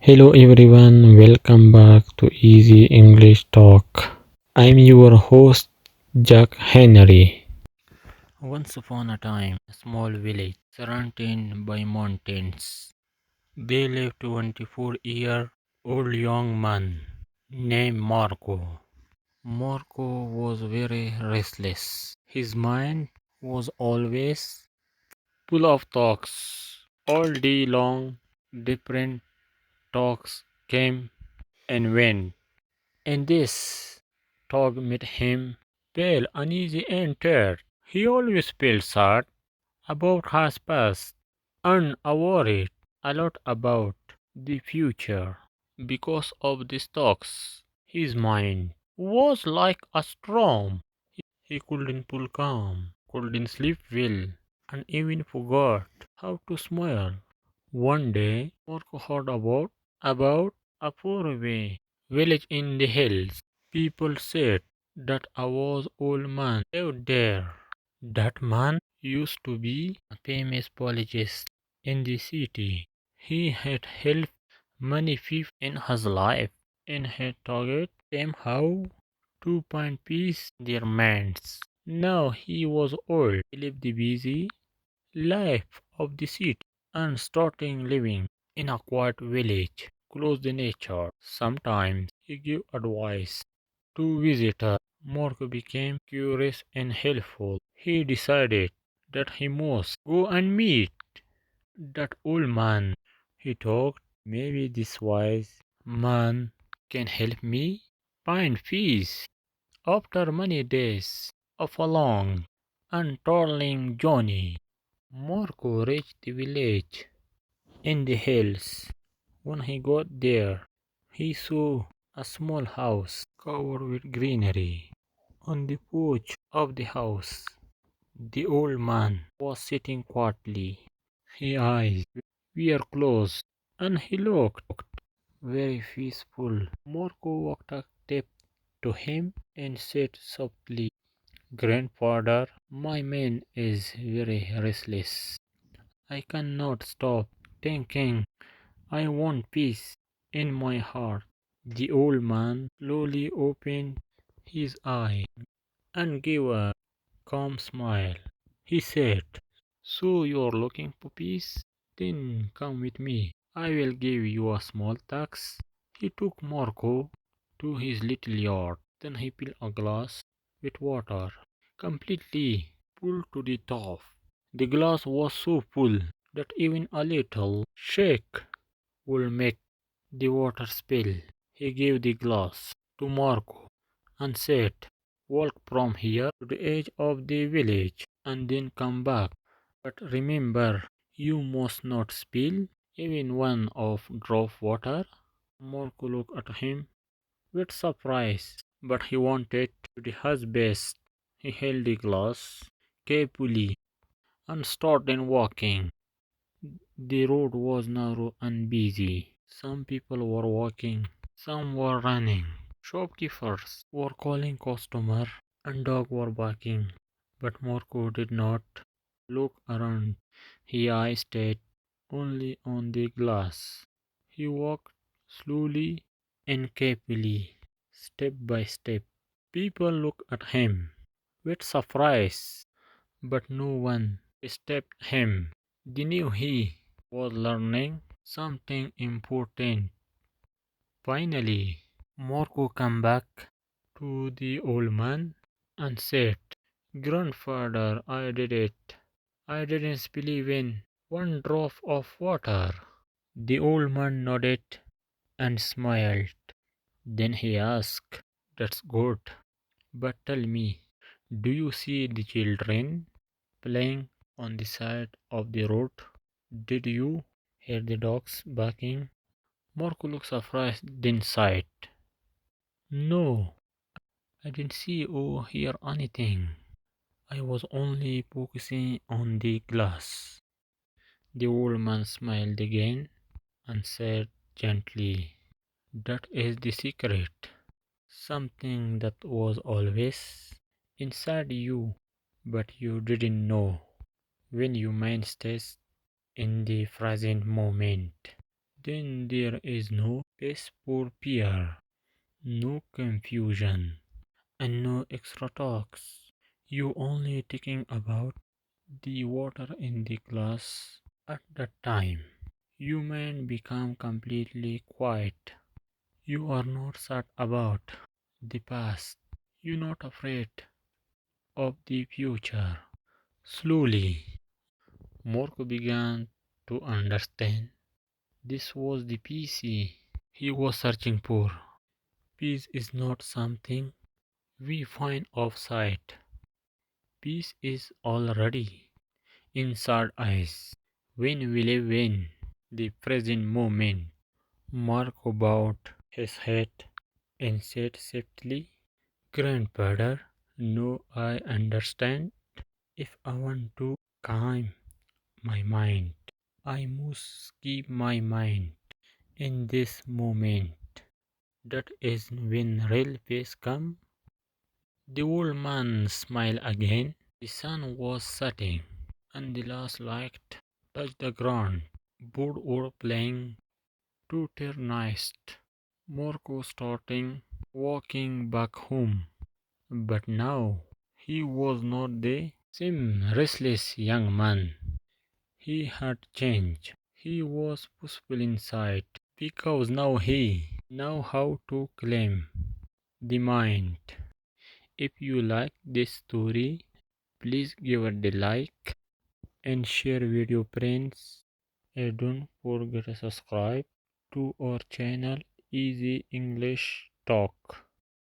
Hello everyone, welcome back to Easy English Talk. I'm your host Jack Henry. Once upon a time, a small village surrounded by mountains. There lived a 24-year-old young man named Marco. Marco was very restless. His mind was always full of thoughts. All day long, different talks came and went. And this talk made him pale, uneasy, and tired. He always felt sad about his past and worried a lot about the future. Because of these talks, his mind was like a storm. He couldn't pull calm, couldn't sleep well, and even forgot how to smile. One day, Marco heard about a faraway village in the hills. People said that a wise old man lived there. That man used to be a famous politician in the city. He had helped many people in his life and had taught them how to find peace in their minds. Now he was old. He lived the busy life of the city and starting living in a quiet village close to nature. Sometimes he gave advice to visitors. Mark became curious and helpful. He decided that he must go and meet that old man. He thought maybe this wise man can help me find peace. After many days of a long and toiling journey, Marco reached the village in the hills. When he got there, he saw a small house covered with greenery. On the porch of the house, the old man was sitting quietly. His eyes were closed and he looked very peaceful. Marco walked a step to him and said softly, "Grandfather, my man is very restless. I cannot stop thinking. I want peace in my heart." The old man slowly opened his eyes and gave a calm smile. He said, "So you're looking for peace? Then come with me. I will give you a small tax." He took Marco to his little yard. Then he filled a glass with water, completely full to the top. The glass was so full that even a little shake would make the water spill. He gave the glass to Marco and said, "Walk from here to the edge of the village and then come back. But remember, you must not spill even one of drop water." Marco looked at him with surprise, but he wanted to do his best. He held the glass carefully and started walking. The road was narrow and busy. Some people were walking, some were running. Shopkeepers were calling customers, and dogs were barking. But Marco did not look around. His eyes stayed only on the glass. He walked slowly and carefully, step by step. People looked at him with surprise, but no one stopped him. They knew he was learning something important. Finally, Marco came back to the old man and said, "Grandfather, I did it. I didn't spill even one drop of water." The old man nodded and smiled. Then he asked, "That's good. But tell me, do you see the children playing on the side of the road? Did you hear the dogs barking?" Marco looked surprised, then sighed. "No, I didn't see or hear anything. I was only focusing on the glass." The old man smiled again and said gently, "That is the secret. Something that was always inside you, but you didn't know. When your mind stays in the present moment, Then there is no space for fear, no confusion, and no extra talks. You only thinking about the water in the glass at that time. You may become completely quiet. You are not sad about the past. You're not afraid of the future. Slowly, Mork began to understand this was the peace he was searching for. Peace is not something we find outside. Peace is already inside us. When we live in the present moment, Mark bowed his head and said softly, Grandfather, no, I understand. If I want to calm my mind, I must keep my mind in this moment. That is when real peace comes. The old man smiled again. The sun was setting, and the last light touched the ground. Birds were playing to their nest. Morco starting walking back home. But now he was not the same restless young man. He had changed. He was peaceful inside because now he knew how to claim the mind. If you like this story, please give it a like and share with your friends. And don't forget to subscribe to our channel Easy English Talk.